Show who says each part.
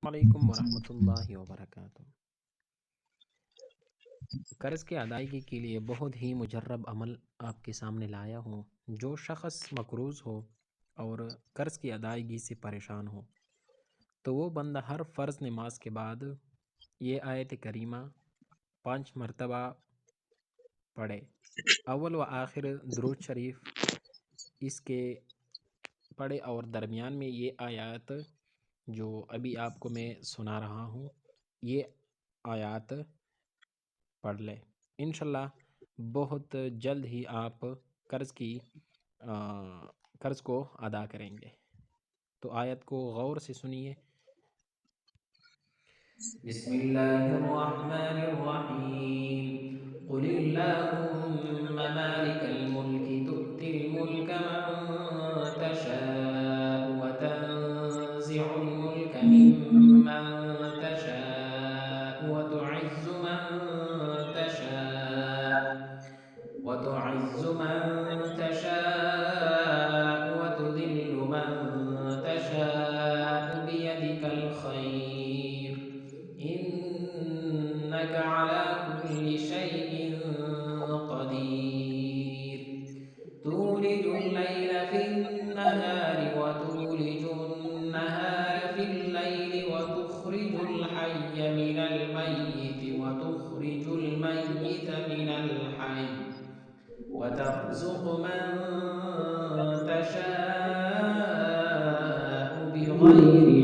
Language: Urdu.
Speaker 1: علیکم ورحمۃ اللہ وبرکاتہ۔ قرض کی ادائیگی کے لیے بہت ہی مجرب عمل آپ کے سامنے لایا ہوں۔ جو شخص مقروض ہو اور قرض کی ادائیگی سے پریشان ہو تو وہ بندہ ہر فرض نماز کے بعد یہ آیت کریمہ 5 مرتبہ پڑھے۔ اول و آخر درود شریف اس کے پڑھے اور درمیان میں یہ آیات جو ابھی آپ کو میں سنا رہا ہوں یہ آیات پڑھ لیں۔ انشاءاللہ بہت جلد ہی آپ قرض کو ادا کریں گے۔ تو آیت کو غور سے سنیے۔ بسم اللہ الرحمن الرحیم قل اللہم مالک الملک تؤتی الملک من تشاء وتنزع الملک ممن تشاء وتعز من تشاء وتذل من تشاء بيدك الخير إنك على كل شيء قدير تولج الليل في النهار وتولج النهار في الليل وتخرج الحي من الميت وتخرج الميت من الحي وترزق من تشاء بغير